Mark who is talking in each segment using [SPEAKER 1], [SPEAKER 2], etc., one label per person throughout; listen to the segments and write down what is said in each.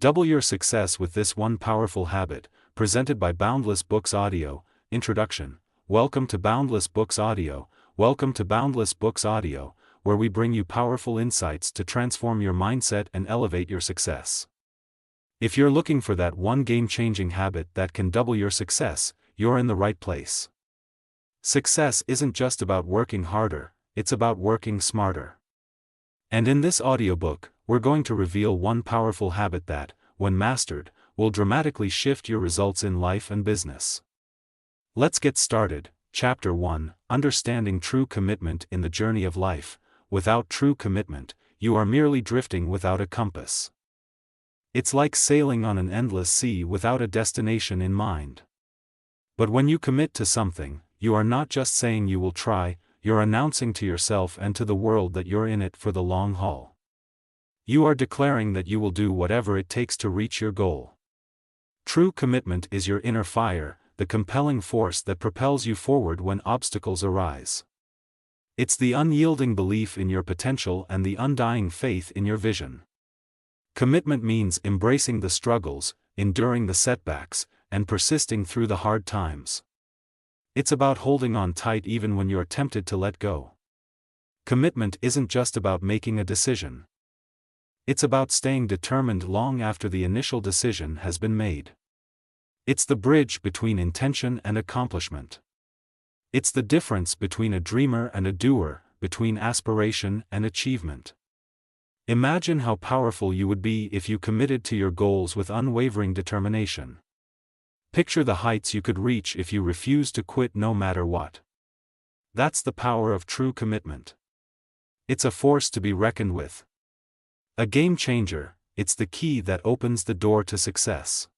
[SPEAKER 1] Double your success with this one powerful habit, presented by Boundless Books Audio. Introduction. Welcome to Boundless Books Audio. Welcome to Boundless Books Audio, where we bring you powerful insights to transform your mindset and elevate your success. If you're looking for that one game-changing habit that can double your success, you're in the right place. Success isn't just about working harder, it's about working smarter. And in this audiobook, we're going to reveal one powerful habit that, when mastered, will dramatically shift your results in life and business. Let's get started. Chapter 1: Understanding True Commitment in the Journey of Life. Without true commitment, you are merely drifting without a compass. It's like sailing on an endless sea without a destination in mind. But when you commit to something, you are not just saying you will try, you're announcing to yourself and to the world that you're in it for the long haul. You are declaring that you will do whatever it takes to reach your goal. True commitment is your inner fire, the compelling force that propels you forward when obstacles arise. It's the unyielding belief in your potential and the undying faith in your vision. Commitment means embracing the struggles, enduring the setbacks, and persisting through the hard times. It's about holding on tight even when you're tempted to let go. Commitment isn't just about making a decision. It's about staying determined long after the initial decision has been made. It's the bridge between intention and accomplishment. It's the difference between a dreamer and a doer, between aspiration and achievement. Imagine how powerful you would be if you committed to your goals with unwavering determination. Picture the heights you could reach if you refused to quit no matter what. That's the power of true commitment. It's a force to be reckoned with. A game changer, it's the key that opens the door to success.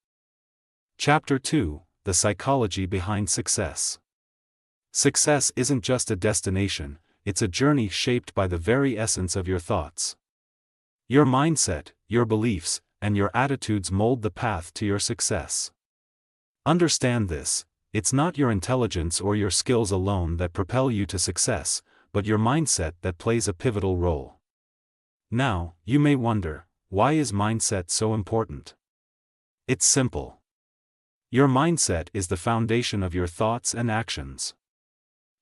[SPEAKER 1] Chapter 2: The Psychology Behind Success. Success isn't just a destination, it's a journey shaped by the very essence of your thoughts. Your mindset, your beliefs, and your attitudes mold the path to your success. Understand this: it's not your intelligence or your skills alone that propel you to success, but your mindset that plays a pivotal role. Now, you may wonder, why is mindset so important? It's simple. Your mindset is the foundation of your thoughts and actions.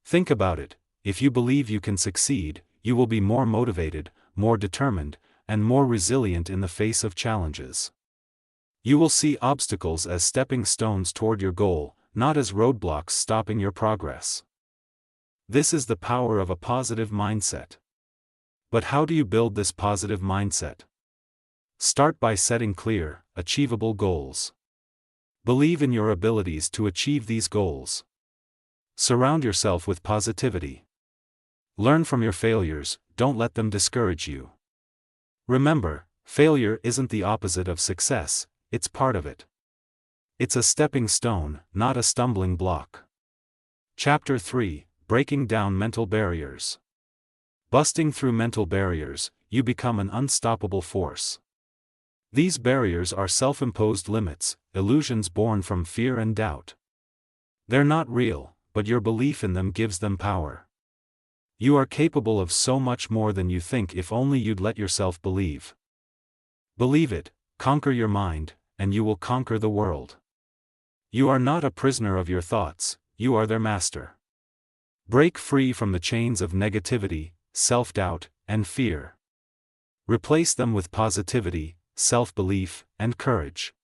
[SPEAKER 1] Think about it: if you believe you can succeed, you will be more motivated, more determined, and more resilient in the face of challenges. You will see obstacles as stepping stones toward your goal, not as roadblocks stopping your progress. This is the power of a positive mindset. But how do you build this positive mindset? Start by setting clear, achievable goals. Believe in your abilities to achieve these goals. Surround yourself with positivity. Learn from your failures, don't let them discourage you. Remember, failure isn't the opposite of success, it's part of it. It's a stepping stone, not a stumbling block. Chapter 3: Breaking Down Mental Barriers. Busting through mental barriers, you become an unstoppable force. These barriers are self-imposed limits, illusions born from fear and doubt. They're not real, but your belief in them gives them power. You are capable of so much more than you think if only you'd let yourself believe. Believe it, conquer your mind, and you will conquer the world. You are not a prisoner of your thoughts, you are their master. Break free from the chains of negativity, self-doubt, and fear. Replace them with positivity, self-belief, and courage.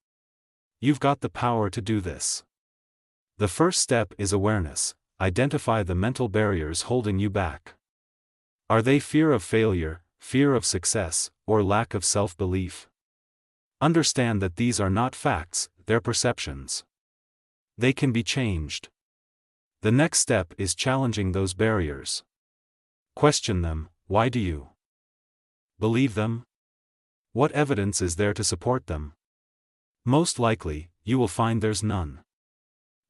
[SPEAKER 1] You've got the power to do this. The first step is awareness. Identify the mental barriers holding you back. Are they fear of failure, fear of success, or lack of self-belief? Understand that these are not facts, they're perceptions. They can be changed. The next step is challenging those barriers. Question them: why do you believe them? What evidence is there to support them? Most likely, you will find there's none.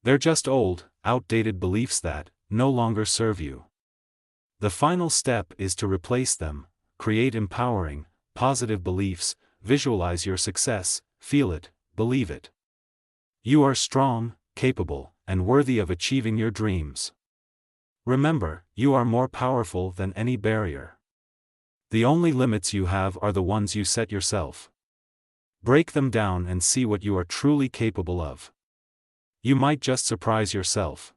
[SPEAKER 1] They're just old, outdated beliefs that no longer serve you. The final step is to replace them. Create empowering, positive beliefs, visualize your success, feel it, believe it. You are strong, capable, and worthy of achieving your dreams. Remember, you are more powerful than any barrier. The only limits you have are the ones you set yourself. Break them down and see what you are truly capable of. You might just surprise yourself.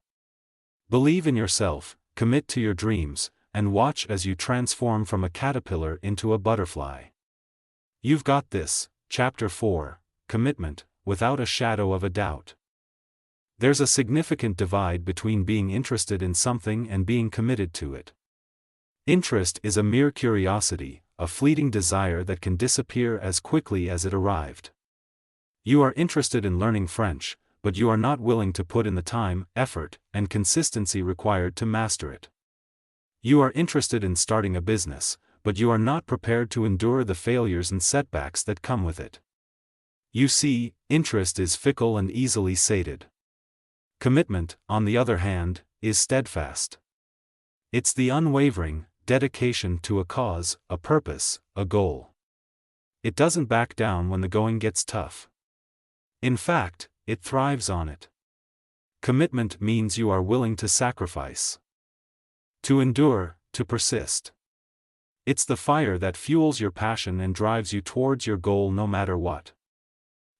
[SPEAKER 1] Believe in yourself, commit to your dreams, and watch as you transform from a caterpillar into a butterfly. You've got this. Chapter 4, Commitment, without a shadow of a doubt. There's a significant divide between being interested in something and being committed to it. Interest is a mere curiosity, a fleeting desire that can disappear as quickly as it arrived. You are interested in learning French, but you are not willing to put in the time, effort, and consistency required to master it. You are interested in starting a business, but you are not prepared to endure the failures and setbacks that come with it. You see, interest is fickle and easily sated. Commitment, on the other hand, is steadfast. It's the unwavering dedication to a cause, a purpose, a goal. It doesn't back down when the going gets tough. In fact, it thrives on it. Commitment means you are willing to sacrifice, to endure, to persist. It's the fire that fuels your passion and drives you towards your goal no matter what.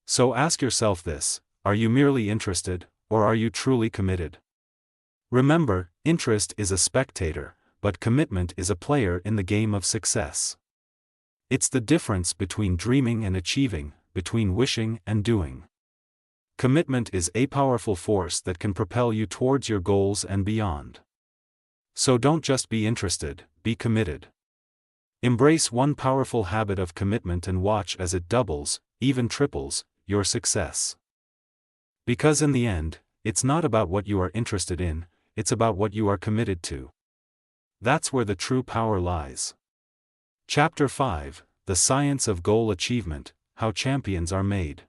[SPEAKER 1] So ask yourself this: are you merely interested, or are you truly committed? Remember, interest is a spectator, but commitment is a player in the game of success. It's the difference between dreaming and achieving, between wishing and doing. Commitment is a powerful force that can propel you towards your goals and beyond. So don't just be interested, be committed. Embrace one powerful habit of commitment and watch as it doubles, even triples, your success. Because in the end, it's not about what you are interested in, it's about what you are committed to. That's where the true power lies. Chapter 5, The Science of Goal Achievement, How Champions Are Made.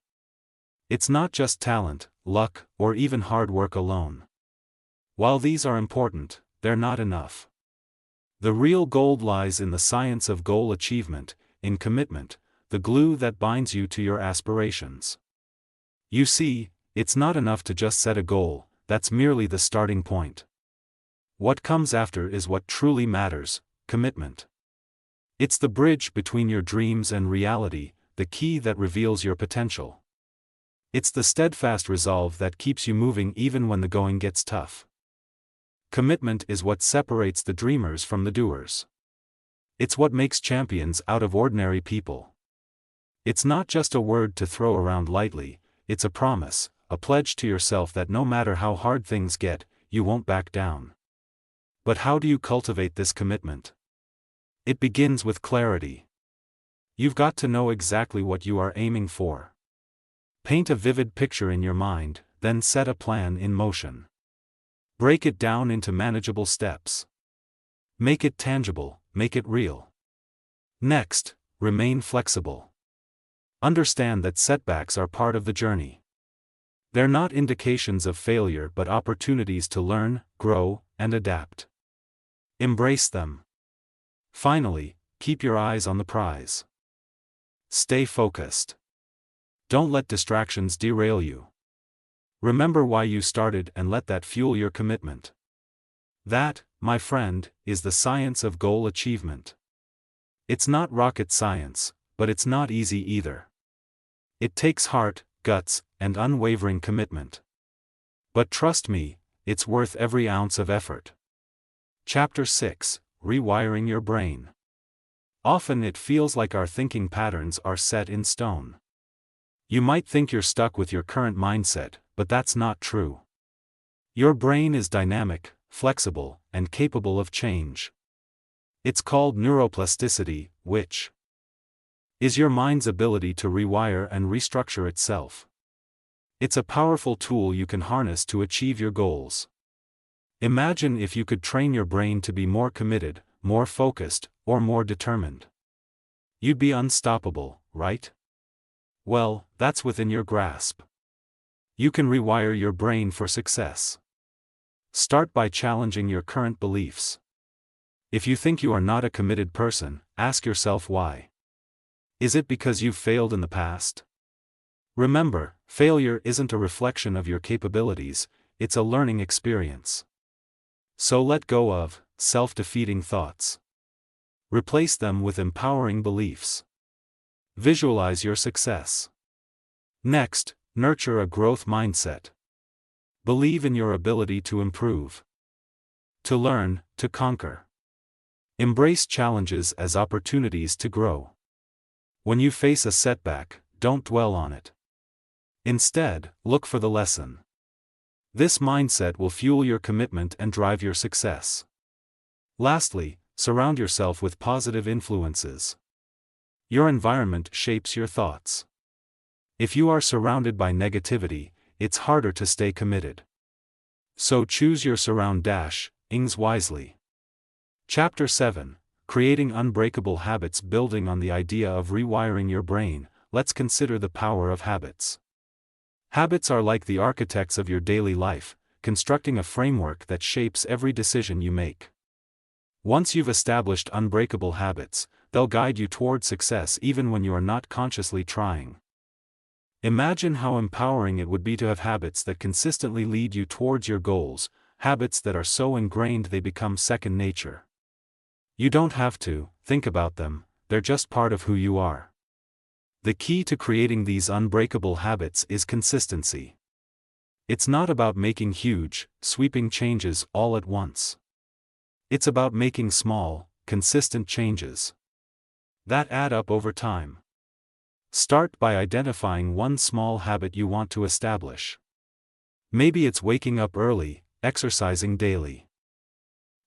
[SPEAKER 1] It's not just talent, luck, or even hard work alone. While these are important, they're not enough. The real gold lies in the science of goal achievement, in commitment, the glue that binds you to your aspirations. You see, it's not enough to just set a goal, that's merely the starting point. What comes after is what truly matters: commitment. It's the bridge between your dreams and reality, the key that reveals your potential. It's the steadfast resolve that keeps you moving even when the going gets tough. Commitment is what separates the dreamers from the doers. It's what makes champions out of ordinary people. It's not just a word to throw around lightly, it's a promise, a pledge to yourself that no matter how hard things get, you won't back down. But how do you cultivate this commitment? It begins with clarity. You've got to know exactly what you are aiming for. Paint a vivid picture in your mind, then set a plan in motion. Break it down into manageable steps. Make it tangible, make it real. Next, remain flexible. Understand that setbacks are part of the journey. They're not indications of failure but opportunities to learn, grow, and adapt. Embrace them. Finally, keep your eyes on the prize. Stay focused. Don't let distractions derail you. Remember why you started and let that fuel your commitment. That, my friend, is the science of goal achievement. It's not rocket science, but it's not easy either. It takes heart, guts, and unwavering commitment. But trust me, it's worth every ounce of effort. Chapter 6, Rewiring Your Brain. Often it feels like our thinking patterns are set in stone. You might think you're stuck with your current mindset, but that's not true. Your brain is dynamic, flexible, and capable of change. It's called neuroplasticity, which is your mind's ability to rewire and restructure itself. It's a powerful tool you can harness to achieve your goals. Imagine if you could train your brain to be more committed, more focused, or more determined. You'd be unstoppable, right? Well, that's within your grasp. You can rewire your brain for success. Start by challenging your current beliefs. If you think you are not a committed person, ask yourself why. Is it because you've failed in the past? Remember, failure isn't a reflection of your capabilities, it's a learning experience. So let go of self-defeating thoughts. Replace them with empowering beliefs. Visualize your success. Next, nurture a growth mindset. Believe in your ability to improve, to learn, to conquer. Embrace challenges as opportunities to grow. When you face a setback, don't dwell on it. Instead, look for the lesson. This mindset will fuel your commitment and drive your success. Lastly, surround yourself with positive influences. Your environment shapes your thoughts. If you are surrounded by negativity, it's harder to stay committed. So choose your surroundings wisely. Chapter 7: Creating Unbreakable Habits. Building on the idea of rewiring your brain, let's consider the power of habits. Habits are like the architects of your daily life, constructing a framework that shapes every decision you make. Once you've established unbreakable habits, they'll guide you toward success even when you are not consciously trying. Imagine how empowering it would be to have habits that consistently lead you towards your goals, habits that are so ingrained they become second nature. You don't have to think about them, they're just part of who you are. The key to creating these unbreakable habits is consistency. It's not about making huge, sweeping changes all at once. It's about making small, consistent changes that add up over time. Start by identifying one small habit you want to establish. Maybe it's waking up early, exercising daily,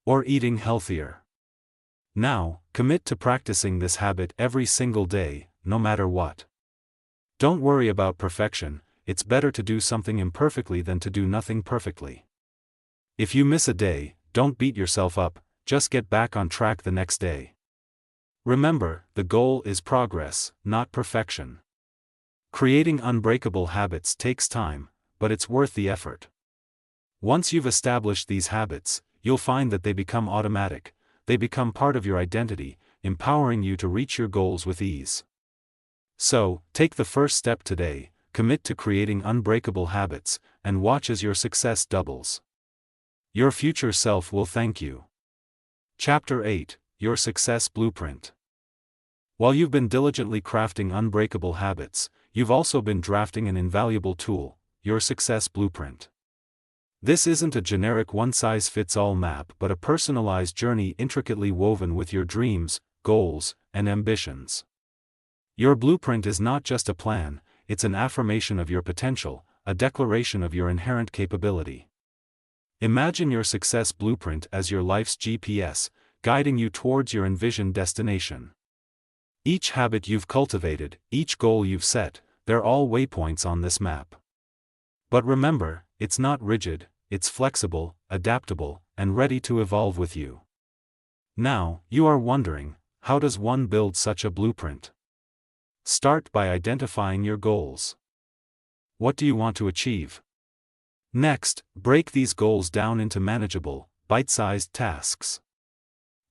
[SPEAKER 1] or eating healthier. Now, commit to practicing this habit every single day, no matter what. Don't worry about perfection, it's better to do something imperfectly than to do nothing perfectly. If you miss a day, don't beat yourself up, just get back on track the next day. Remember, the goal is progress, not perfection. Creating unbreakable habits takes time, but it's worth the effort. Once you've established these habits, you'll find that they become automatic, they become part of your identity, empowering you to reach your goals with ease. So, take the first step today, commit to creating unbreakable habits, and watch as your success doubles. Your future self will thank you. Chapter 8: Your Success Blueprint. While you've been diligently crafting unbreakable habits, you've also been drafting an invaluable tool, your success blueprint. This isn't a generic one-size-fits-all map but a personalized journey intricately woven with your dreams, goals, and ambitions. Your blueprint is not just a plan, it's an affirmation of your potential, a declaration of your inherent capability. Imagine your success blueprint as your life's GPS, guiding you towards your envisioned destination. Each habit you've cultivated, each goal you've set, they're all waypoints on this map. But remember, it's not rigid, it's flexible, adaptable, and ready to evolve with you. Now, you are wondering, how does one build such a blueprint? Start by identifying your goals. What do you want to achieve? Next, break these goals down into manageable, bite-sized tasks.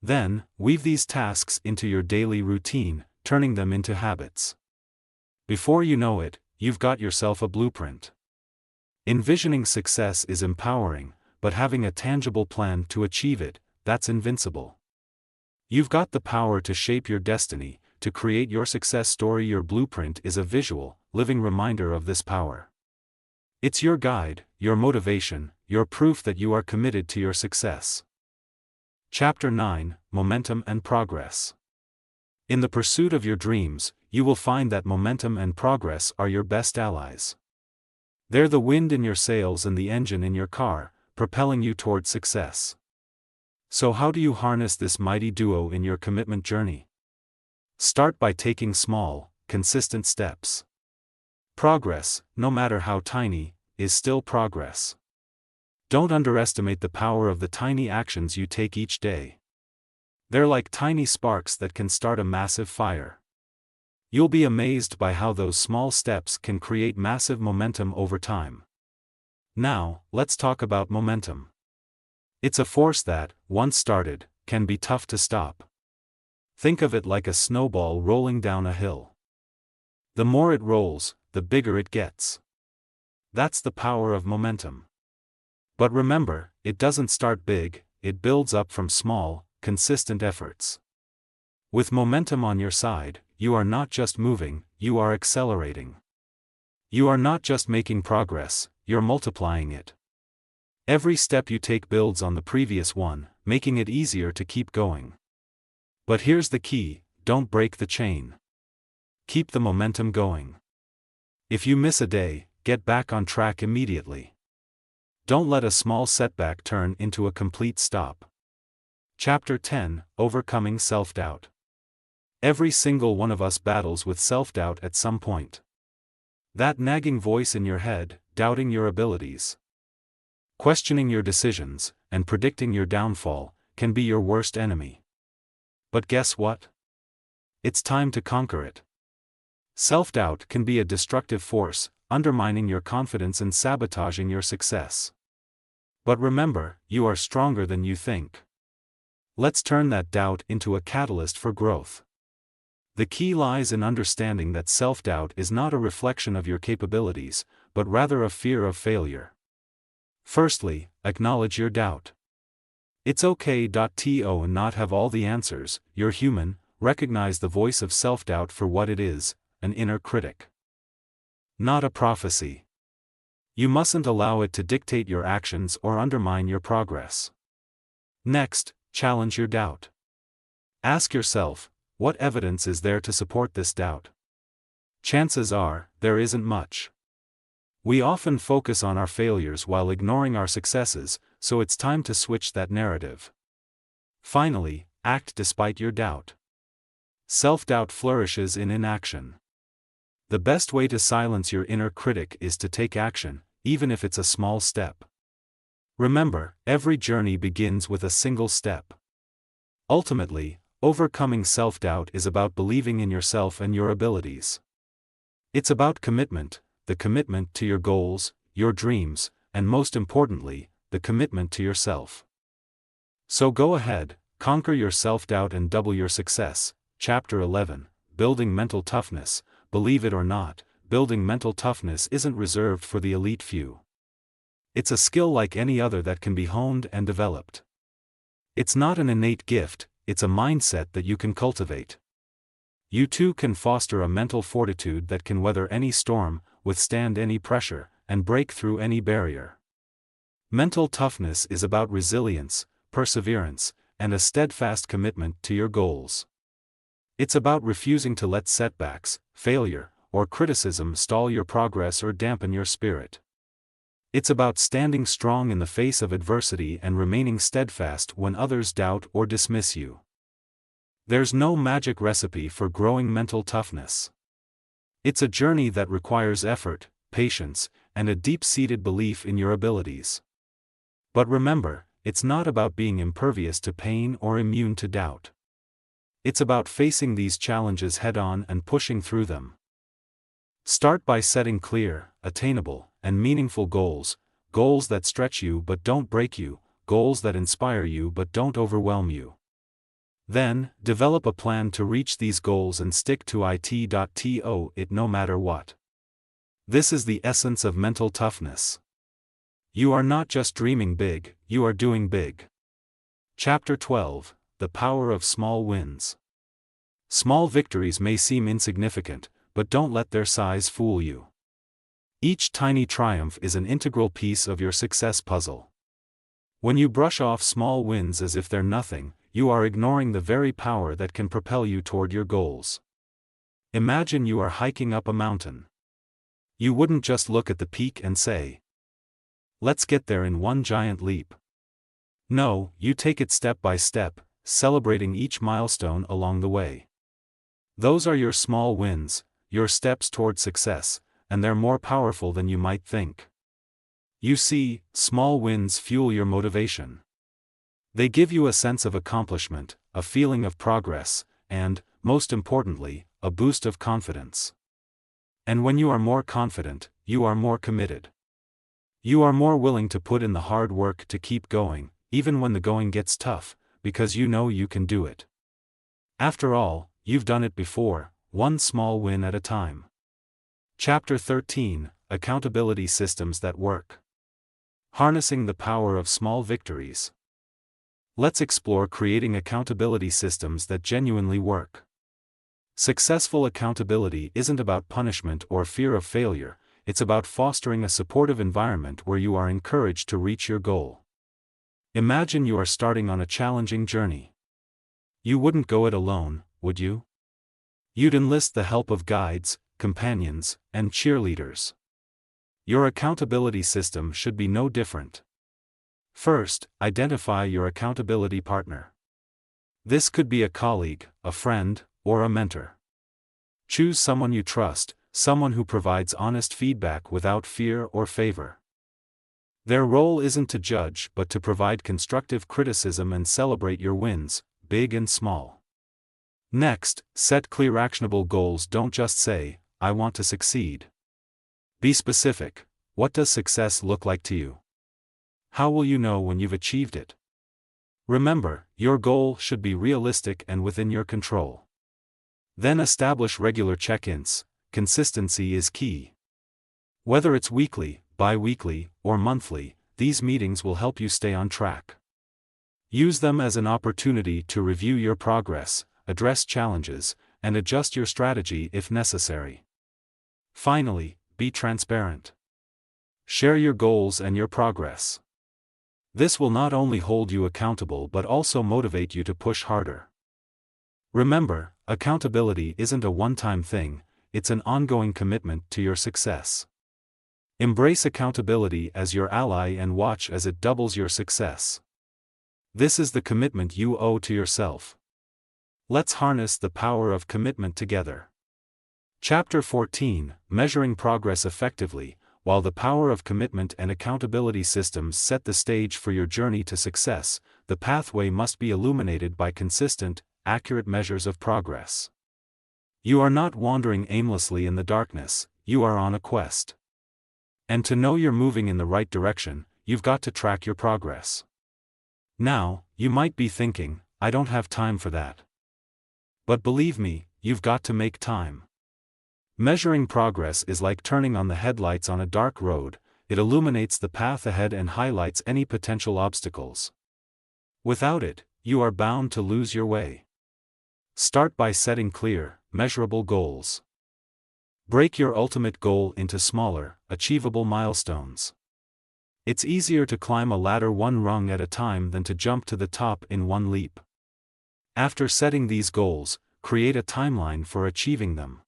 [SPEAKER 1] Then, weave these tasks into your daily routine, turning them into habits. Before you know it, you've got yourself a blueprint. Envisioning success is empowering, but having a tangible plan to achieve it, that's invincible. You've got the power to shape your destiny, to create your success story. Your blueprint is a visual, living reminder of this power. It's your guide, your motivation, your proof that you are committed to your success. Chapter 9: Momentum and Progress. In the pursuit of your dreams, you will find that momentum and progress are your best allies. They're the wind in your sails and the engine in your car, propelling you toward success. So how do you harness this mighty duo in your commitment journey? Start by taking small, consistent steps. Progress, no matter how tiny, is still progress. Don't underestimate the power of the tiny actions you take each day. They're like tiny sparks that can start a massive fire. You'll be amazed by how those small steps can create massive momentum over time. Now, let's talk about momentum. It's a force that, once started, can be tough to stop. Think of it like a snowball rolling down a hill. The more it rolls, the bigger it gets. That's the power of momentum. But remember, it doesn't start big, it builds up from small, consistent efforts. With momentum on your side, you are not just moving, you are accelerating. You are not just making progress, you're multiplying it. Every step you take builds on the previous one, making it easier to keep going. But here's the key: don't break the chain. Keep the momentum going. If you miss a day, get back on track immediately. Don't let a small setback turn into a complete stop. Chapter 10: Overcoming Self-Doubt. Every single one of us battles with self-doubt at some point. That nagging voice in your head, doubting your abilities, questioning your decisions, and predicting your downfall, can be your worst enemy. But guess what? It's time to conquer it. Self-doubt can be a destructive force, undermining your confidence and sabotaging your success. But remember, you are stronger than you think. Let's turn that doubt into a catalyst for growth. The key lies in understanding that self-doubt is not a reflection of your capabilities, but rather a fear of failure. Firstly, acknowledge your doubt. It's okay to not have all the answers. You're human. Recognize the voice of self-doubt for what it is: an inner critic, not a prophecy. You mustn't allow it to dictate your actions or undermine your progress. Next, challenge your doubt. Ask yourself, what evidence is there to support this doubt? Chances are, there isn't much. We often focus on our failures while ignoring our successes, so it's time to switch that narrative. Finally, act despite your doubt. Self-doubt flourishes in inaction. The best way to silence your inner critic is to take action, even if it's a small step. Remember, every journey begins with a single step. Ultimately, overcoming self-doubt is about believing in yourself and your abilities. It's about commitment, the commitment to your goals, your dreams, and most importantly, the commitment to yourself. So go ahead, conquer your self-doubt and double your success. Chapter 11: Building Mental Toughness. Believe it or not, building mental toughness isn't reserved for the elite few. It's a skill like any other that can be honed and developed. It's not an innate gift, it's a mindset that you can cultivate. You too can foster a mental fortitude that can weather any storm, withstand any pressure, and break through any barrier. Mental toughness is about resilience, perseverance, and a steadfast commitment to your goals. It's about refusing to let setbacks, failure, or criticism stall your progress or dampen your spirit. It's about standing strong in the face of adversity and remaining steadfast when others doubt or dismiss you. There's no magic recipe for growing mental toughness. It's a journey that requires effort, patience, and a deep-seated belief in your abilities. But remember, it's not about being impervious to pain or immune to doubt. It's about facing these challenges head-on and pushing through them. Start by setting clear, attainable, and meaningful goals, goals that stretch you but don't break you, goals that inspire you but don't overwhelm you. Then, develop a plan to reach these goals and stick to it no matter what. This is the essence of mental toughness. You are not just dreaming big, you are doing big. Chapter 12: The Power of Small Wins. Small victories may seem insignificant, but don't let their size fool you. Each tiny triumph is an integral piece of your success puzzle. When you brush off small wins as if they're nothing, you are ignoring the very power that can propel you toward your goals. Imagine you are hiking up a mountain. You wouldn't just look at the peak and say, "Let's get there in one giant leap." No, you take it step by step, celebrating each milestone along the way. Those are your small wins, your steps toward success, and they're more powerful than you might think. You see, small wins fuel your motivation. They give you a sense of accomplishment, a feeling of progress, and, most importantly, a boost of confidence. And when you are more confident, you are more committed. You are more willing to put in the hard work to keep going, even when the going gets tough, because you know you can do it. After all, you've done it before, one small win at a time. Chapter 13: Accountability Systems That Work. Harnessing the Power of Small Victories. Let's explore creating accountability systems that genuinely work. Successful accountability isn't about punishment or fear of failure, it's about fostering a supportive environment where you are encouraged to reach your goal. Imagine you are starting on a challenging journey. You wouldn't go it alone, would you? You'd enlist the help of guides, companions, and cheerleaders. Your accountability system should be no different. First, identify your accountability partner. This could be a colleague, a friend, or a mentor. Choose someone you trust, someone who provides honest feedback without fear or favor. Their role isn't to judge but to provide constructive criticism and celebrate your wins, big and small. Next, set clear actionable goals. Don't just say, "I want to succeed." Be specific. What does success look like to you? How will you know when you've achieved it? Remember, your goal should be realistic and within your control. Then establish regular check-ins. Consistency is key. Whether it's weekly, bi-weekly, or monthly, these meetings will help you stay on track. Use them as an opportunity to review your progress, address challenges, and adjust your strategy if necessary. Finally, be transparent. Share your goals and your progress. This will not only hold you accountable but also motivate you to push harder. Remember, accountability isn't a one-time thing, it's an ongoing commitment to your success. Embrace accountability as your ally and watch as it doubles your success. This is the commitment you owe to yourself. Let's harness the power of commitment together. Chapter 14, Measuring Progress Effectively. While the power of commitment and accountability systems set the stage for your journey to success, the pathway must be illuminated by consistent, accurate measures of progress. You are not wandering aimlessly in the darkness, you are on a quest. And to know you're moving in the right direction, you've got to track your progress. Now, you might be thinking, "I don't have time for that." But believe me, you've got to make time. Measuring progress is like turning on the headlights on a dark road. It illuminates the path ahead and highlights any potential obstacles. Without it, you are bound to lose your way. Start by setting clear, measurable goals. Break your ultimate goal into smaller, achievable milestones. It's easier to climb a ladder one rung at a time than to jump to the top in one leap. After setting these goals, create a timeline for achieving them.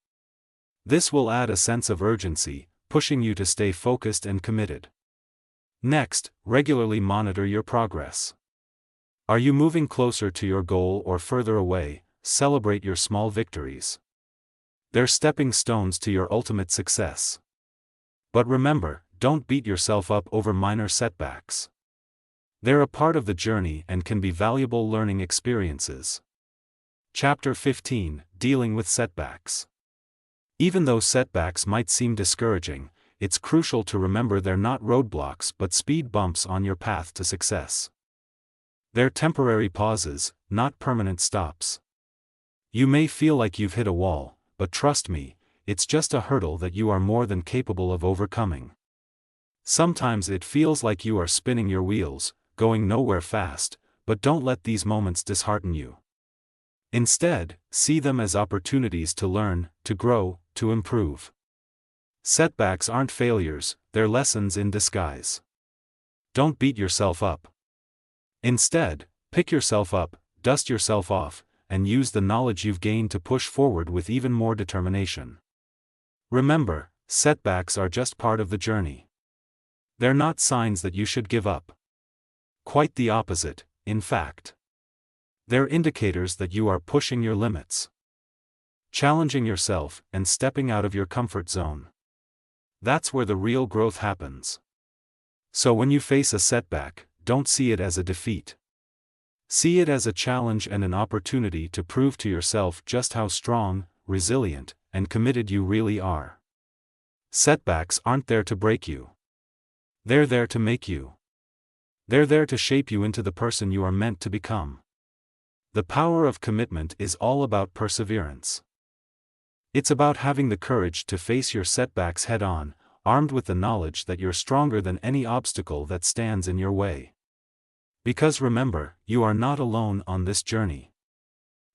[SPEAKER 1] This will add a sense of urgency, pushing you to stay focused and committed. Next, regularly monitor your progress. Are you moving closer to your goal or further away? Celebrate your small victories. They're stepping stones to your ultimate success. But remember, don't beat yourself up over minor setbacks. They're a part of the journey and can be valuable learning experiences. Chapter 15, Dealing with Setbacks. Even though setbacks might seem discouraging, it's crucial to remember they're not roadblocks but speed bumps on your path to success. They're temporary pauses, not permanent stops. You may feel like you've hit a wall, but trust me, it's just a hurdle that you are more than capable of overcoming. Sometimes it feels like you are spinning your wheels, going nowhere fast, but don't let these moments dishearten you. Instead, see them as opportunities to learn, to grow, to improve. Setbacks aren't failures, they're lessons in disguise. Don't beat yourself up. Instead, pick yourself up, dust yourself off, and use the knowledge you've gained to push forward with even more determination. Remember, setbacks are just part of the journey. They're not signs that you should give up. Quite the opposite, in fact. They're indicators that you are pushing your limits, challenging yourself, and stepping out of your comfort zone. That's where the real growth happens. So when you face a setback, don't see it as a defeat. See it as a challenge and an opportunity to prove to yourself just how strong, resilient, and committed you really are. Setbacks aren't there to break you. They're there to make you. They're there to shape you into the person you are meant to become. The power of commitment is all about perseverance. It's about having the courage to face your setbacks head-on, armed with the knowledge that you're stronger than any obstacle that stands in your way. Because remember, you are not alone on this journey.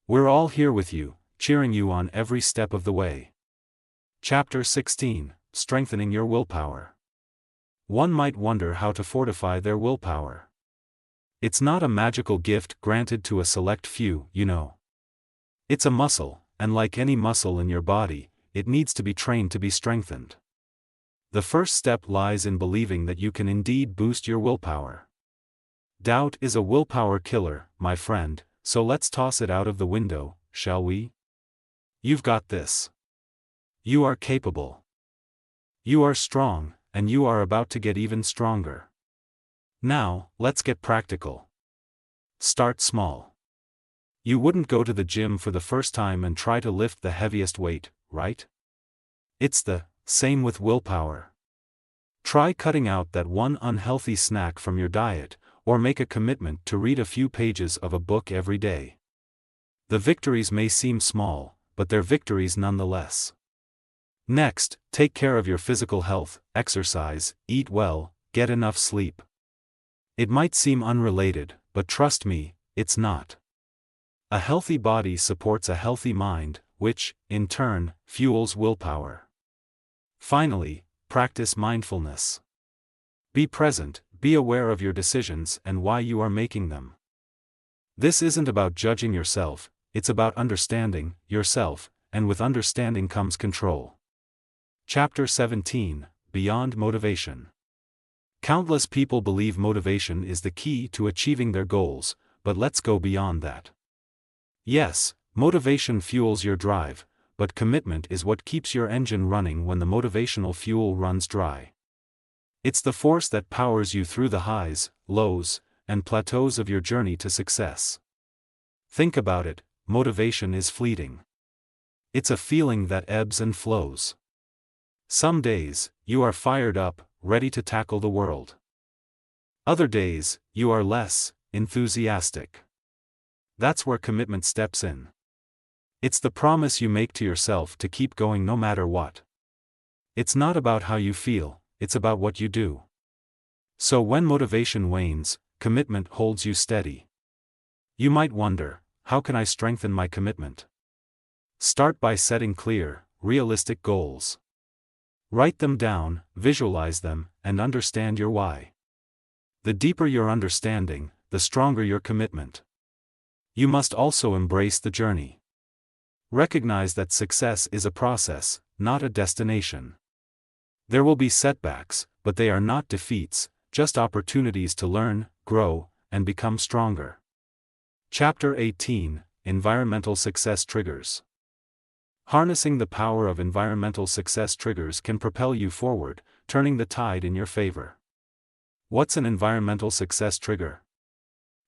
[SPEAKER 1] We're all here with you, cheering you on every step of the way. Chapter 16, strengthening your willpower. One might wonder how to fortify their willpower. It's not a magical gift granted to a select few, you know. It's a muscle, and like any muscle in your body, it needs to be trained to be strengthened. The first step lies in believing that you can indeed boost your willpower. Doubt is a willpower killer, my friend, so let's toss it out of the window, shall we? You've got this. You are capable. You are strong, and you are about to get even stronger. Now, let's get practical. Start small. You wouldn't go to the gym for the first time and try to lift the heaviest weight, right? It's the same with willpower. Try cutting out that one unhealthy snack from your diet, or make a commitment to read a few pages of a book every day. The victories may seem small, but they're victories nonetheless. Next, take care of your physical health, exercise, eat well, get enough sleep. It might seem unrelated, but trust me, it's not. A healthy body supports a healthy mind, which, in turn, fuels willpower. Finally, practice mindfulness. Be present, be aware of your decisions and why you are making them. This isn't about judging yourself, it's about understanding yourself, and with understanding comes control. Chapter 17, Beyond Motivation. Countless people believe motivation is the key to achieving their goals, but let's go beyond that. Yes, motivation fuels your drive, but commitment is what keeps your engine running when the motivational fuel runs dry. It's the force that powers you through the highs, lows, and plateaus of your journey to success. Think about it, motivation is fleeting. It's a feeling that ebbs and flows. Some days, you are fired up, ready to tackle the world. Other days, you are less enthusiastic. That's where commitment steps in. It's the promise you make to yourself to keep going no matter what. It's not about how you feel, it's about what you do. So when motivation wanes, commitment holds you steady. You might wonder, how can I strengthen my commitment? Start by setting clear, realistic goals. Write them down, visualize them, and understand your why. The deeper your understanding, the stronger your commitment. You must also embrace the journey. Recognize that success is a process, not a destination. There will be setbacks, but they are not defeats, just opportunities to learn, grow, and become stronger. Chapter 18, Environmental Success Triggers. Harnessing the power of environmental success triggers can propel you forward, turning the tide in your favor. What's an environmental success trigger?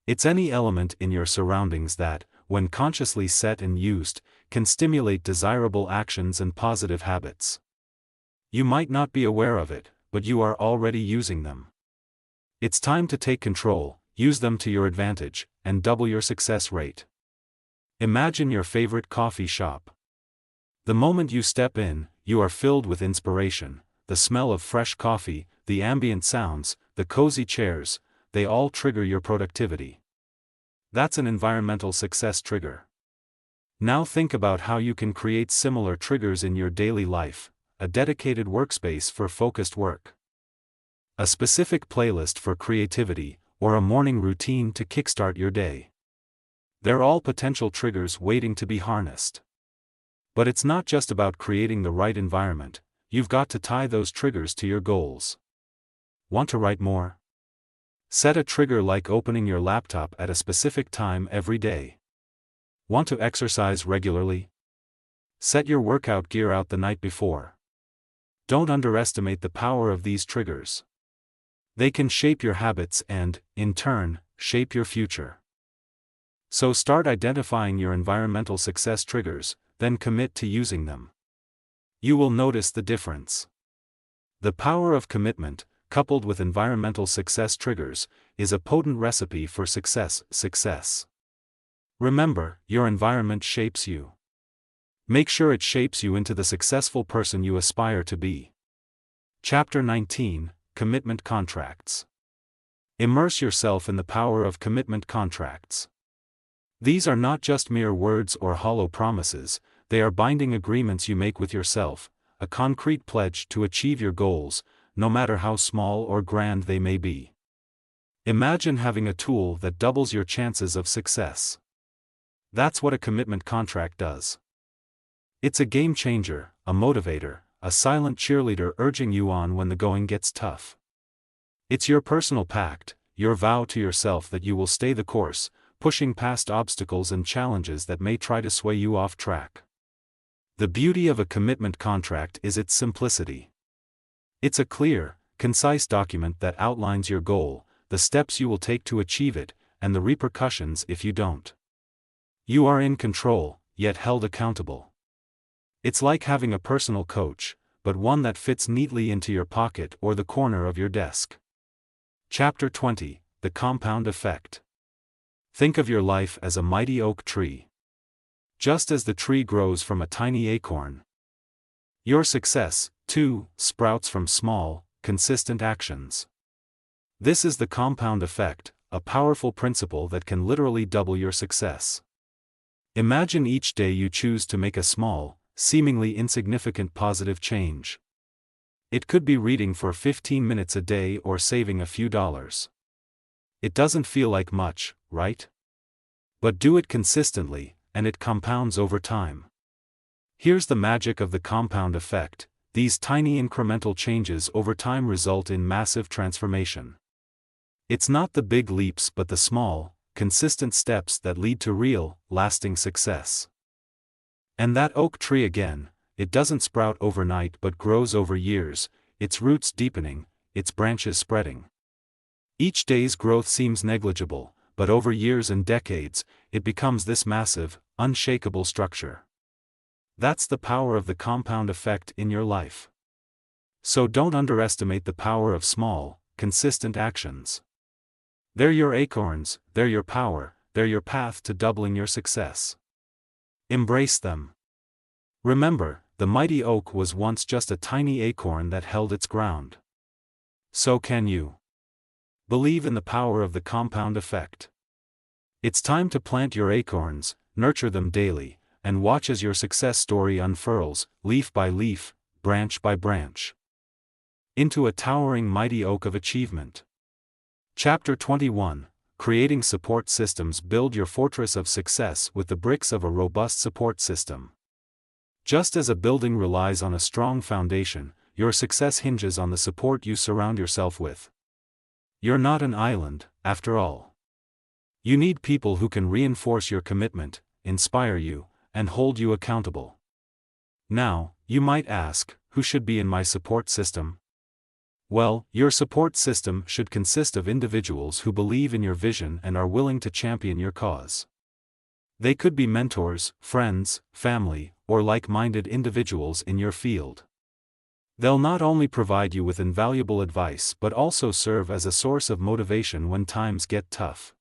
[SPEAKER 1] It's any element in your surroundings that, when consciously set and used, can stimulate desirable actions and positive habits. You might not be aware of it, but you are already using them. It's time to take control, use them to your advantage, and double your success rate. Imagine your favorite coffee shop. The moment you step in, you are filled with inspiration. The smell of fresh coffee, the ambient sounds, the cozy chairs, they all trigger your productivity. That's an environmental success trigger. Now think about how you can create similar triggers in your daily life: a dedicated workspace for focused work, a specific playlist for creativity, or a morning routine to kickstart your day. They're all potential triggers waiting to be harnessed. But it's not just about creating the right environment, you've got to tie those triggers to your goals. Want to write more? Set a trigger like opening your laptop at a specific time every day. Want to exercise regularly? Set your workout gear out the night before. Don't underestimate the power of these triggers. They can shape your habits and, in turn, shape your future. So start identifying your environmental success triggers, then commit to using them. You will notice the difference. The power of commitment, coupled with environmental success triggers, is a potent recipe for success. Remember, your environment shapes you. Make sure it shapes you into the successful person you aspire to be. Chapter 19, Commitment Contracts. Immerse yourself in the power of commitment contracts. These are not just mere words or hollow promises, they are binding agreements you make with yourself, a concrete pledge to achieve your goals, no matter how small or grand they may be. Imagine having a tool that doubles your chances of success. That's what a commitment contract does. It's a game changer, a motivator, a silent cheerleader urging you on when the going gets tough. It's your personal pact, your vow to yourself that you will stay the course, pushing past obstacles and challenges that may try to sway you off track. The beauty of a commitment contract is its simplicity. It's a clear, concise document that outlines your goal, the steps you will take to achieve it, and the repercussions if you don't. You are in control, yet held accountable. It's like having a personal coach, but one that fits neatly into your pocket or the corner of your desk. Chapter 20: The Compound Effect. Think of your life as a mighty oak tree. Just as the tree grows from a tiny acorn, your success, too, sprouts from small, consistent actions. This is the compound effect, a powerful principle that can literally double your success. Imagine each day you choose to make a small, seemingly insignificant positive change. It could be reading for 15 minutes a day or saving a few dollars. It doesn't feel like much, right? But do it consistently, and it compounds over time. Here's the magic of the compound effect: these tiny incremental changes over time result in massive transformation. It's not the big leaps but the small, consistent steps that lead to real, lasting success. And that oak tree again, it doesn't sprout overnight but grows over years, its roots deepening, its branches spreading. Each day's growth seems negligible, but over years and decades, it becomes this massive, unshakable structure. That's the power of the compound effect in your life. So don't underestimate the power of small, consistent actions. They're your acorns, they're your power, they're your path to doubling your success. Embrace them. Remember, the mighty oak was once just a tiny acorn that held its ground. So can you. Believe in the power of the compound effect. It's time to plant your acorns, nurture them daily, and watch as your success story unfurls, leaf by leaf, branch by branch, into a towering mighty oak of achievement. Chapter 21: Creating Support Systems. Build your fortress of success with the bricks of a robust support system. Just as a building relies on a strong foundation, your success hinges on the support you surround yourself with. You're not an island, after all. You need people who can reinforce your commitment, inspire you, and hold you accountable. Now, you might ask, who should be in my support system? Well, your support system should consist of individuals who believe in your vision and are willing to champion your cause. They could be mentors, friends, family, or like-minded individuals in your field. They'll not only provide you with invaluable advice but also serve as a source of motivation when times get tough.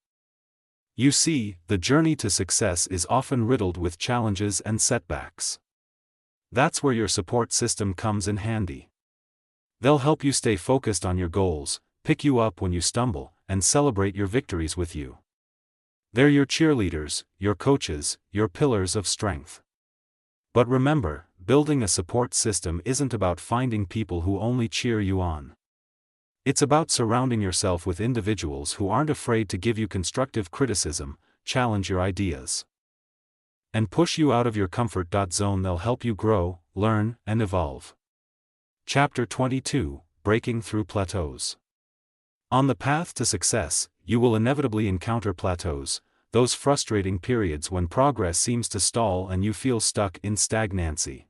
[SPEAKER 1] You see, the journey to success is often riddled with challenges and setbacks. That's where your support system comes in handy. They'll help you stay focused on your goals, pick you up when you stumble, and celebrate your victories with you. They're your cheerleaders, your coaches, your pillars of strength. But remember, building a support system isn't about finding people who only cheer you on. It's about surrounding yourself with individuals who aren't afraid to give you constructive criticism, challenge your ideas, and push you out of your comfort zone. They'll help you grow, learn, and evolve. Chapter 22: Breaking Through Plateaus. On the path to success, you will inevitably encounter plateaus, those frustrating periods when progress seems to stall and you feel stuck in stagnancy.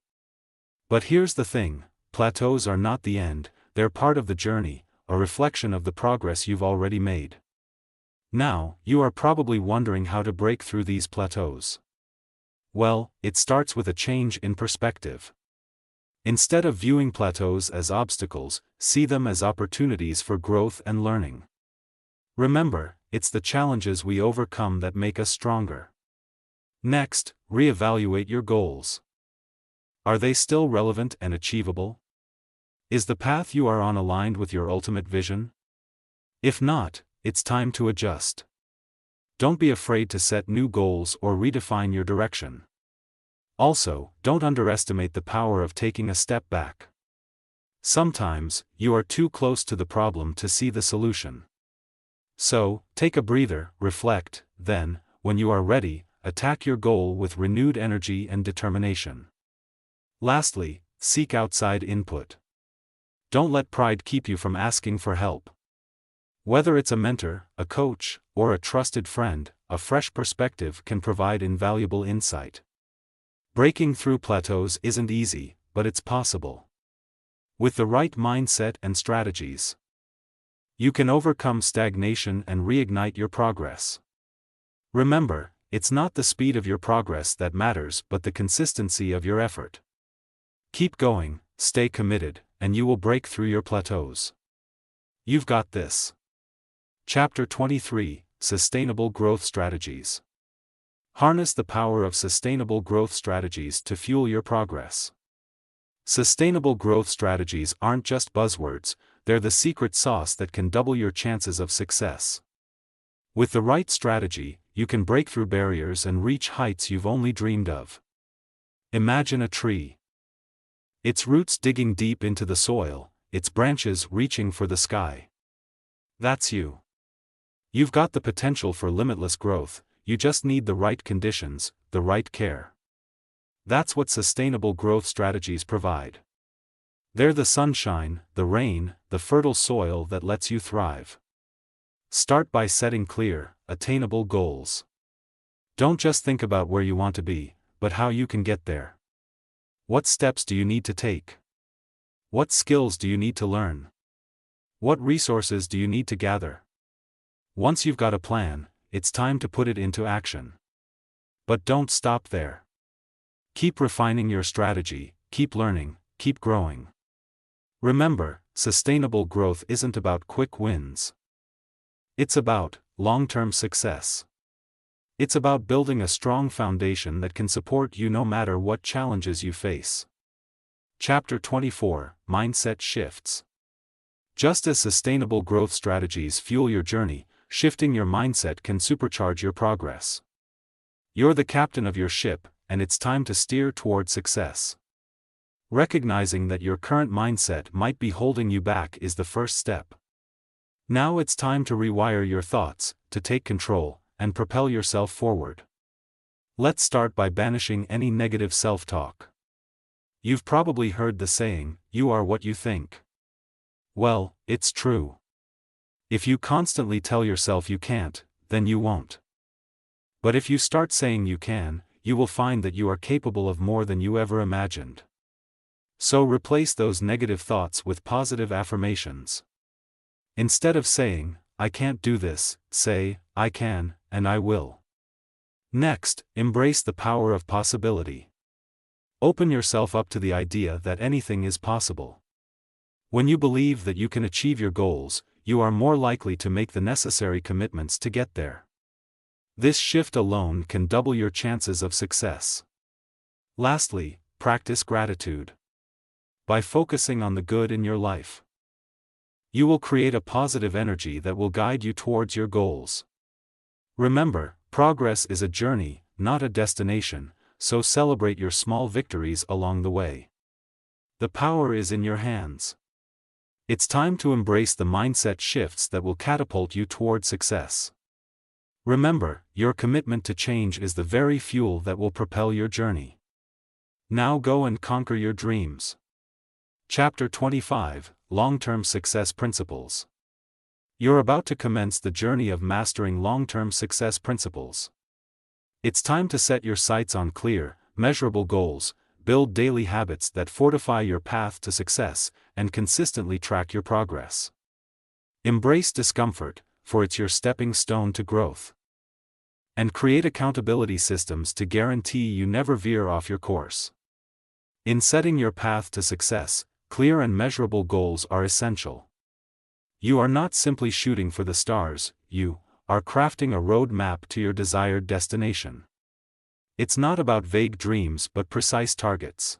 [SPEAKER 1] But here's the thing: plateaus are not the end, they're part of the journey, a reflection of the progress you've already made. Now, you are probably wondering how to break through these plateaus. Well, it starts with a change in perspective. Instead of viewing plateaus as obstacles, see them as opportunities for growth and learning. Remember, it's the challenges we overcome that make us stronger. Next, reevaluate your goals. Are they still relevant and achievable? Is the path you are on aligned with your ultimate vision? If not, it's time to adjust. Don't be afraid to set new goals or redefine your direction. Also, don't underestimate the power of taking a step back. Sometimes, you are too close to the problem to see the solution. So, take a breather, reflect, then, when you are ready, attack your goal with renewed energy and determination. Lastly, seek outside input. Don't let pride keep you from asking for help. Whether it's a mentor, a coach, or a trusted friend, a fresh perspective can provide invaluable insight. Breaking through plateaus isn't easy, but it's possible. With the right mindset and strategies, you can overcome stagnation and reignite your progress. Remember, it's not the speed of your progress that matters but the consistency of your effort. Keep going, stay committed, and you will break through your plateaus. You've got this. Chapter 23, Sustainable Growth Strategies. Harness the power of sustainable growth strategies to fuel your progress. Sustainable growth strategies aren't just buzzwords, they're the secret sauce that can double your chances of success. With the right strategy, you can break through barriers and reach heights you've only dreamed of. Imagine a tree. Its roots digging deep into the soil, its branches reaching for the sky. That's you. You've got the potential for limitless growth, you just need the right conditions, the right care. That's what sustainable growth strategies provide. They're the sunshine, the rain, the fertile soil that lets you thrive. Start by setting clear, attainable goals. Don't just think about where you want to be, but how you can get there. What steps do you need to take? What skills do you need to learn? What resources do you need to gather? Once you've got a plan, it's time to put it into action. But don't stop there. Keep refining your strategy, keep learning, keep growing. Remember, sustainable growth isn't about quick wins. It's about long-term success. It's about building a strong foundation that can support you no matter what challenges you face. Chapter 24, Mindset Shifts. Just as sustainable growth strategies fuel your journey, shifting your mindset can supercharge your progress. You're the captain of your ship, and it's time to steer toward success. Recognizing that your current mindset might be holding you back is the first step. Now it's time to rewire your thoughts, to take control, and propel yourself forward. Let's start by banishing any negative self-talk. You've probably heard the saying, "You are what you think." Well, it's true. If you constantly tell yourself you can't, then you won't. But if you start saying you can, you will find that you are capable of more than you ever imagined. So replace those negative thoughts with positive affirmations. Instead of saying, "I can't do this," say, "I can, and I will." Next, embrace the power of possibility. Open yourself up to the idea that anything is possible. When you believe that you can achieve your goals, you are more likely to make the necessary commitments to get there. This shift alone can double your chances of success. Lastly, practice gratitude. By focusing on the good in your life, you will create a positive energy that will guide you towards your goals. Remember, progress is a journey, not a destination, so celebrate your small victories along the way. The power is in your hands. It's time to embrace the mindset shifts that will catapult you toward success. Remember, your commitment to change is the very fuel that will propel your journey. Now go and conquer your dreams. Chapter 25, Long-Term Success Principles. You're about to commence the journey of mastering long-term success principles. It's time to set your sights on clear, measurable goals, build daily habits that fortify your path to success, and consistently track your progress. Embrace discomfort, for it's your stepping stone to growth. And create accountability systems to guarantee you never veer off your course. In setting your path to success, clear and measurable goals are essential. You are not simply shooting for the stars, you are crafting a road map to your desired destination. It's not about vague dreams but precise targets.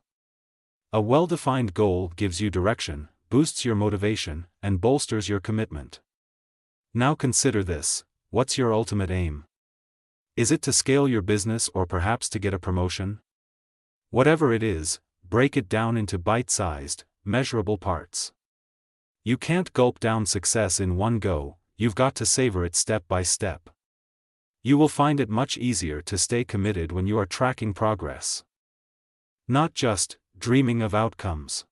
[SPEAKER 1] A well-defined goal gives you direction, boosts your motivation, and bolsters your commitment. Now consider this: what's your ultimate aim? Is it to scale your business or perhaps to get a promotion? Whatever it is, break it down into bite-sized, measurable parts. You can't gulp down success in one go, you've got to savor it step by step. You will find it much easier to stay committed when you are tracking progress, not just dreaming of outcomes.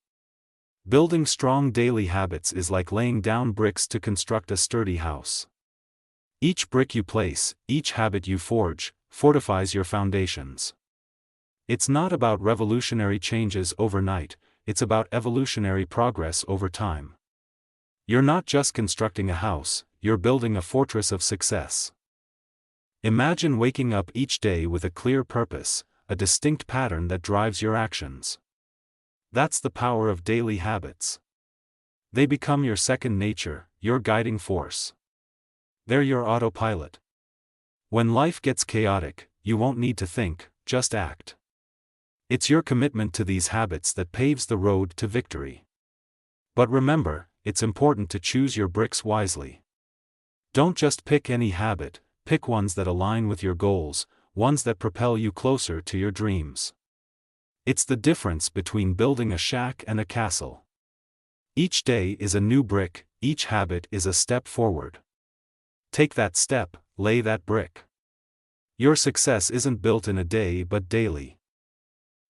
[SPEAKER 1] Building strong daily habits is like laying down bricks to construct a sturdy house. Each brick you place, each habit you forge, fortifies your foundations. It's not about revolutionary changes overnight, it's about evolutionary progress over time. You're not just constructing a house, you're building a fortress of success. Imagine waking up each day with a clear purpose, a distinct pattern that drives your actions. That's the power of daily habits. They become your second nature, your guiding force. They're your autopilot. When life gets chaotic, you won't need to think, just act. It's your commitment to these habits that paves the road to victory. But remember, it's important to choose your bricks wisely. Don't just pick any habit, pick ones that align with your goals, ones that propel you closer to your dreams. It's the difference between building a shack and a castle. Each day is a new brick, each habit is a step forward. Take that step, lay that brick. Your success isn't built in a day but daily.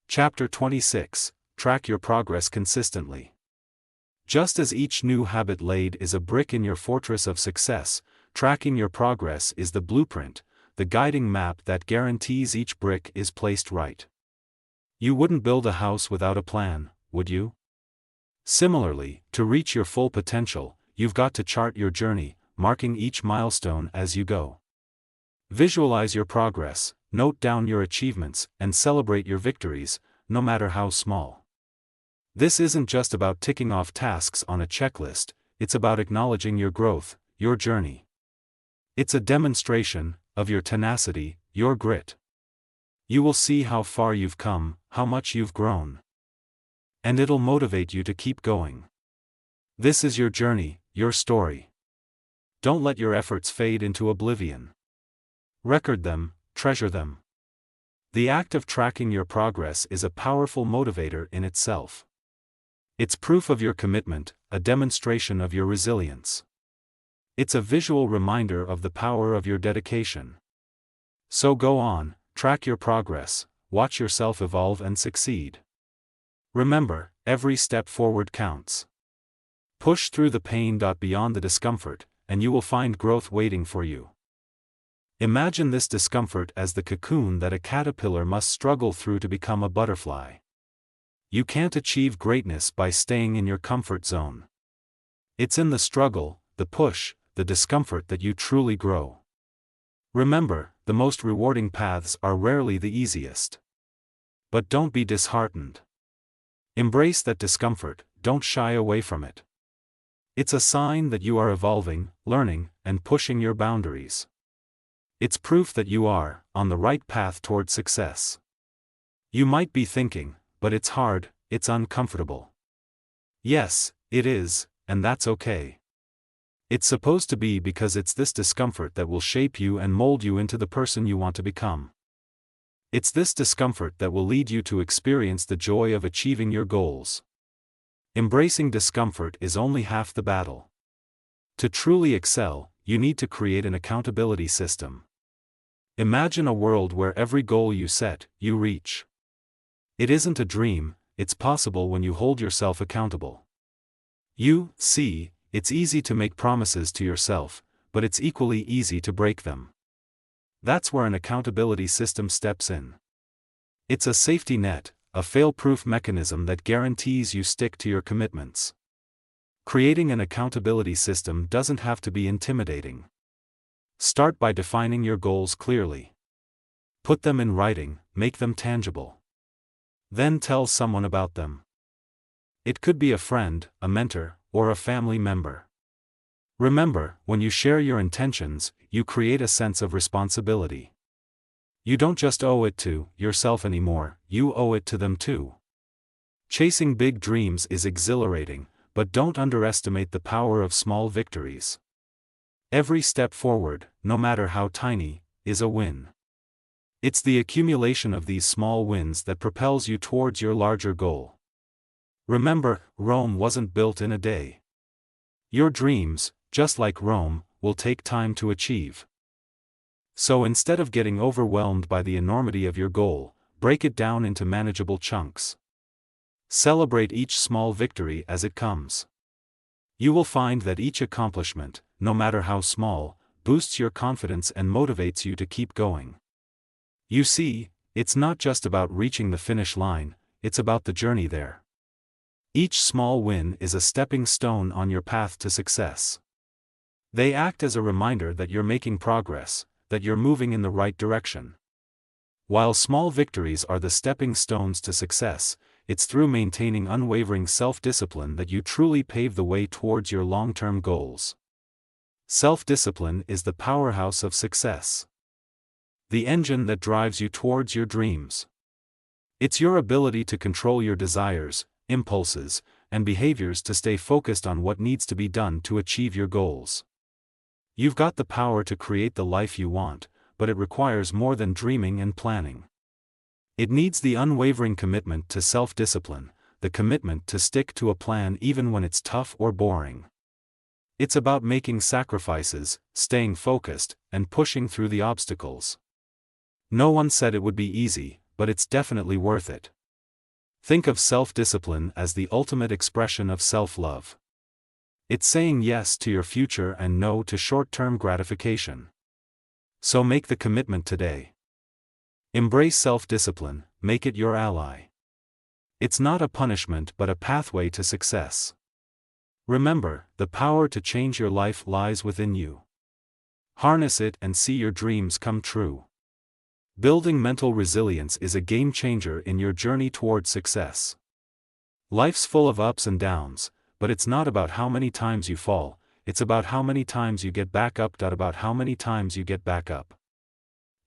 [SPEAKER 1] Chapter 26. Track your progress consistently. Just as each new habit laid is a brick in your fortress of success, tracking your progress is the blueprint, the guiding map that guarantees each brick is placed right. You wouldn't build a house without a plan, would you? Similarly, to reach your full potential, you've got to chart your journey, marking each milestone as you go. Visualize your progress, note down your achievements, and celebrate your victories, no matter how small. This isn't just about ticking off tasks on a checklist, it's about acknowledging your growth, your journey. It's a demonstration of your tenacity, your grit. You will see how far you've come, how much you've grown. And it'll motivate you to keep going. This is your journey, your story. Don't let your efforts fade into oblivion. Record them, treasure them. The act of tracking your progress is a powerful motivator in itself. It's proof of your commitment, a demonstration of your resilience. It's a visual reminder of the power of your dedication. So go on, track your progress, watch yourself evolve and succeed. Remember, every step forward counts. Push through the pain. Beyond the discomfort, and you will find growth waiting for you. Imagine this discomfort as the cocoon that a caterpillar must struggle through to become a butterfly. You can't achieve greatness by staying in your comfort zone. It's in the struggle, the push, the discomfort that you truly grow. Remember, the most rewarding paths are rarely the easiest. But don't be disheartened. Embrace that discomfort, don't shy away from it. It's a sign that you are evolving, learning, and pushing your boundaries. It's proof that you are on the right path toward success. You might be thinking, but it's hard, it's uncomfortable. Yes, it is, and that's okay. It's supposed to be because it's this discomfort that will shape you and mold you into the person you want to become. It's this discomfort that will lead you to experience the joy of achieving your goals. Embracing discomfort is only half the battle. To truly excel, you need to create an accountability system. Imagine a world where every goal you set, you reach. It isn't a dream, it's possible when you hold yourself accountable. You see, it's easy to make promises to yourself, but it's equally easy to break them. That's where an accountability system steps in. It's a safety net, a fail-proof mechanism that guarantees you stick to your commitments. Creating an accountability system doesn't have to be intimidating. Start by defining your goals clearly. Put them in writing, make them tangible. Then tell someone about them. It could be a friend, a mentor, or a family member. Remember, when you share your intentions, you create a sense of responsibility. You don't just owe it to yourself anymore, you owe it to them too. Chasing big dreams is exhilarating, but don't underestimate the power of small victories. Every step forward, no matter how tiny, is a win. It's the accumulation of these small wins that propels you towards your larger goal. Remember, Rome wasn't built in a day. Your dreams, just like Rome, will take time to achieve. So instead of getting overwhelmed by the enormity of your goal, break it down into manageable chunks. Celebrate each small victory as it comes. You will find that each accomplishment, no matter how small, boosts your confidence and motivates you to keep going. You see, it's not just about reaching the finish line, it's about the journey there. Each small win is a stepping stone on your path to success. They act as a reminder that you're making progress, that you're moving in the right direction. While small victories are the stepping stones to success, it's through maintaining unwavering self-discipline that you truly pave the way towards your long-term goals. Self-discipline is the powerhouse of success. The engine that drives you towards your dreams. It's your ability to control your desires, impulses, and behaviors to stay focused on what needs to be done to achieve your goals. You've got the power to create the life you want, but it requires more than dreaming and planning. It needs the unwavering commitment to self-discipline, the commitment to stick to a plan even when it's tough or boring. It's about making sacrifices, staying focused, and pushing through the obstacles. No one said it would be easy, but it's definitely worth it. Think of self-discipline as the ultimate expression of self-love. It's saying yes to your future and no to short-term gratification. So make the commitment today. Embrace self-discipline, make it your ally. It's not a punishment but a pathway to success. Remember, the power to change your life lies within you. Harness it and see your dreams come true. Building mental resilience is a game changer in your journey towards success. Life's full of ups and downs, but it's not about how many times you fall, it's about how many times you get back up. About how many times you get back up.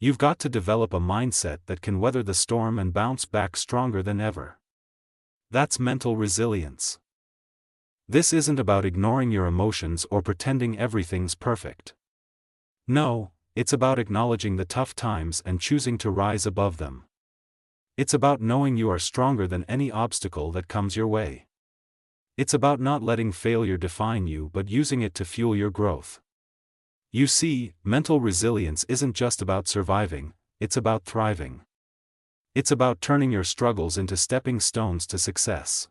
[SPEAKER 1] You've got to develop a mindset that can weather the storm and bounce back stronger than ever. That's mental resilience. This isn't about ignoring your emotions or pretending everything's perfect. No, it's about acknowledging the tough times and choosing to rise above them. It's about knowing you are stronger than any obstacle that comes your way. It's about not letting failure define you but using it to fuel your growth. You see, mental resilience isn't just about surviving, it's about thriving. It's about turning your struggles into stepping stones to success.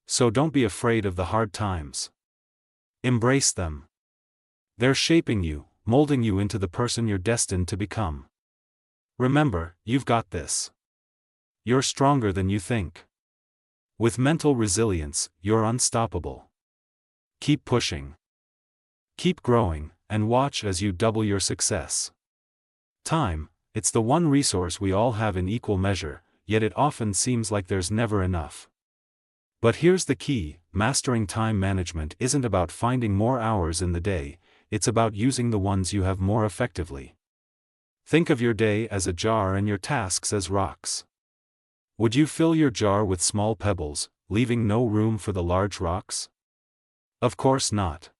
[SPEAKER 1] So don't be afraid of the hard times. Embrace them. They're shaping you, molding you into the person you're destined to become. Remember, you've got this. You're stronger than you think. With mental resilience, you're unstoppable. Keep pushing. Keep growing, and watch as you double your success. Time, it's the one resource we all have in equal measure, yet it often seems like there's never enough. But here's the key, mastering time management isn't about finding more hours in the day, it's about using the ones you have more effectively. Think of your day as a jar and your tasks as rocks. Would you fill your jar with small pebbles, leaving no room for the large rocks? Of course not.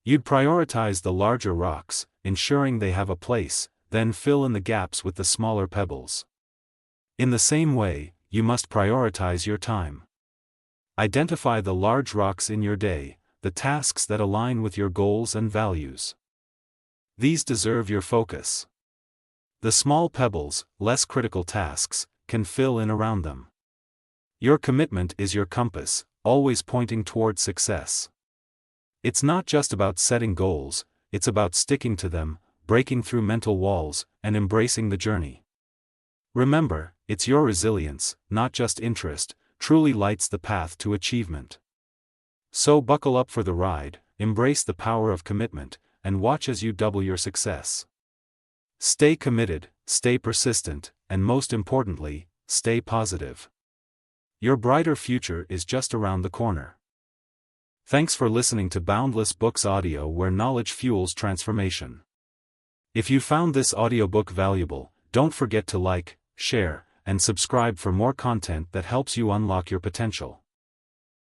[SPEAKER 1] You'd prioritize the larger rocks, ensuring they have a place, then fill in the gaps with the smaller pebbles. In the same way, you must prioritize your time. Identify the large rocks in your day, the tasks that align with your goals and values. These deserve your focus. The small pebbles, less critical tasks, can fill in around them. Your commitment is your compass, always pointing toward success. It's not just about setting goals, it's about sticking to them, breaking through mental walls, and embracing the journey. Remember, it's your resilience, not just interest, truly lights the path to achievement. So buckle up for the ride, embrace the power of commitment, and watch as you double your success. Stay committed, stay persistent, and most importantly, stay positive. Your brighter future is just around the corner. Thanks for listening to Boundless Books Audio, where knowledge fuels transformation. If you found this audiobook valuable, don't forget to like, share, and subscribe for more content that helps you unlock your potential.